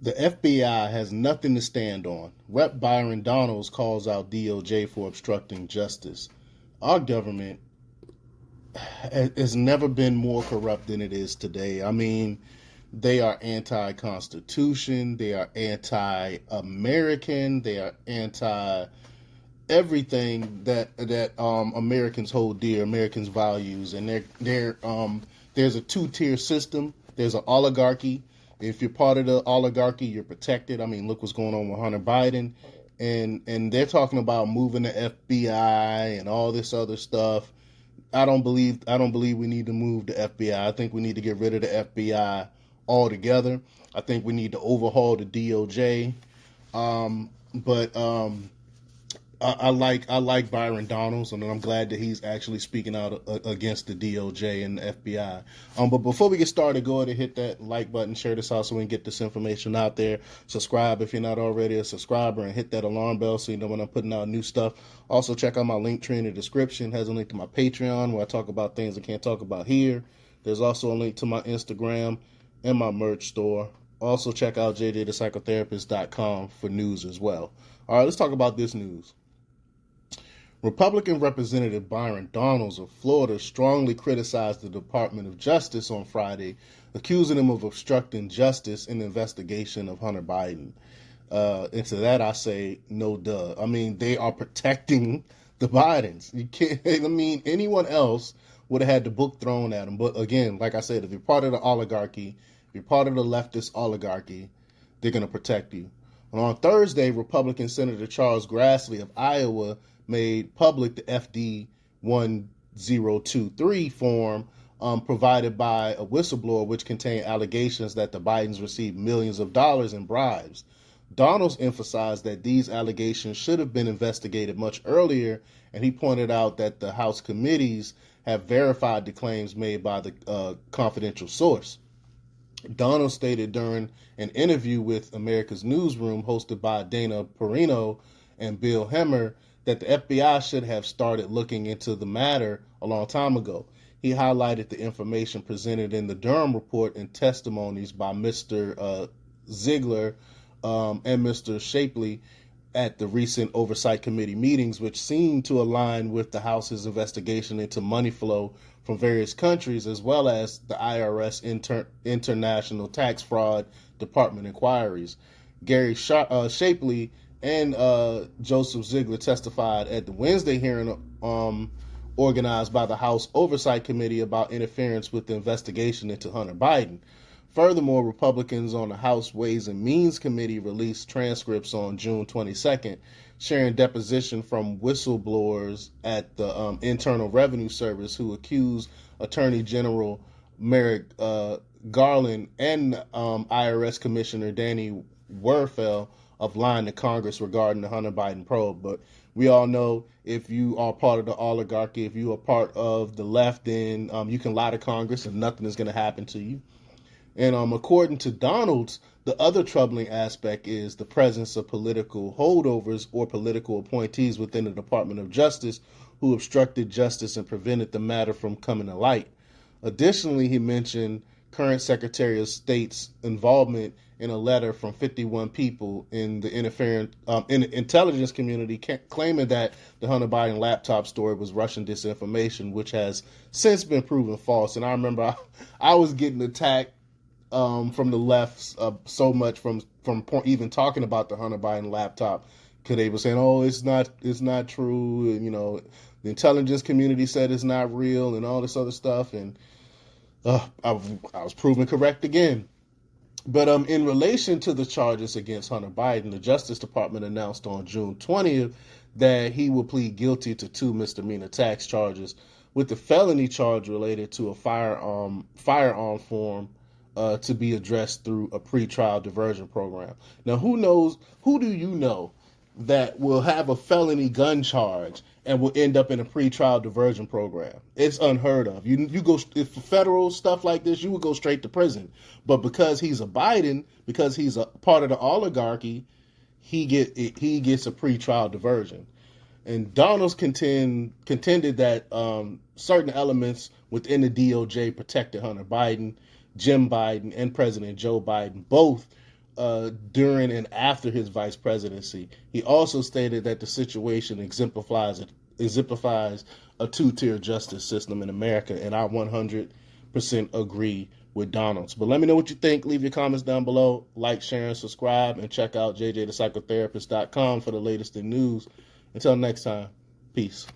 The FBI has nothing to stand on. Rep. Byron Donalds calls out DOJ for obstructing justice. Our government has never been more corrupt than it is today. I mean, they are anti-constitution, they are anti-American, they are anti everything that Americans hold dear, Americans' values, and there's a two-tier system. There's an oligarchy. If you're part of the oligarchy, you're protected. I mean, look what's going on with Hunter Biden, and they're talking about moving the FBI and all this other stuff. I don't believe we need to move the FBI. I think we need to get rid of the FBI altogether. I think we need to overhaul the DOJ. But I like Byron Donalds, and I'm glad that he's actually speaking out against the DOJ and the FBI. But before we get started, go ahead and hit that like button, share this out so we can get this information out there. Subscribe if you're not already a subscriber, and hit that alarm bell so you know when I'm putting out new stuff. Also, check out my link tree in the description. It has a link to my Patreon where I talk about things I can't talk about here. There's also a link to my Instagram and my merch store. Also, check out jjthepsychotherapist.com for news as well. All right, let's talk about this news. Republican Representative Byron Donalds of Florida strongly criticized the Department of Justice on Friday, accusing them of obstructing justice in the investigation of Hunter Biden. And to that I say, no duh. I mean, they are protecting the Bidens. You can't, I mean, anyone else would have had the book thrown at them. But again, like I said, if you're part of the oligarchy, if you're part of the leftist oligarchy, they're going to protect you. And on Thursday, Republican Senator Charles Grassley of Iowa made public the FD 1023 form provided by a whistleblower, which contained allegations that the Bidens received millions of dollars in bribes. Donalds emphasized that these allegations should have been investigated much earlier, and he pointed out that the House committees have verified the claims made by the confidential source. Donald stated during an interview with America's Newsroom hosted by Dana Perino and Bill Hemmer that the FBI should have started looking into the matter a long time ago. He highlighted the information presented in the Durham report and testimonies by Mr. Ziegler and Mr. Shapley at the recent Oversight Committee meetings, which seemed to align with the House's investigation into money flow from various countries, as well as the IRS International Tax Fraud Department inquiries. Gary Shapley and Joseph Ziegler testified at the Wednesday hearing organized by the House Oversight Committee about interference with the investigation into Hunter Biden. Furthermore, Republicans on the House Ways and Means Committee released transcripts on June 22nd, sharing deposition from whistleblowers at the Internal Revenue Service who accused Attorney General Merrick Garland and IRS Commissioner Danny Werfel of lying to Congress regarding the Hunter Biden probe. But we all know if you are part of the oligarchy, if you are part of the left, then you can lie to Congress and nothing is going to happen to you. And according to Donalds, the other troubling aspect is the presence of political holdovers or political appointees within the Department of Justice who obstructed justice and prevented the matter from coming to light. Additionally, he mentioned current Secretary of State's involvement in a letter from 51 people in the intelligence community claiming that the Hunter Biden laptop story was Russian disinformation, which has since been proven false. And I remember I was getting attacked from the left so much from even talking about the Hunter Biden laptop, because they were saying, "Oh, it's not true," and the intelligence community said it's not real, and all this other stuff, and I was proven correct again. But in relation to the charges against Hunter Biden, the Justice Department announced on June 20th that he will plead guilty to 2 misdemeanor tax charges, with the felony charge related to a firearm form to be addressed through a pretrial diversion program. Now, who do you know that will have a felony gun charge and will end up in a pretrial diversion program? It's unheard of. You go, if federal stuff like this, you would go straight to prison. But because he's a Biden, because he's a part of the oligarchy, he gets a pretrial diversion. And Donalds contended that certain elements within the DOJ protected Hunter Biden, Jim Biden, and President Joe Biden, both during and after his vice presidency. He also stated that the situation exemplifies a two-tier justice system in America, and I 100% agree with Donald's. But let me know what you think. Leave your comments down below. Like, share, and subscribe, and check out jjthepsychotherapist.com for the latest in news. Until next time, peace.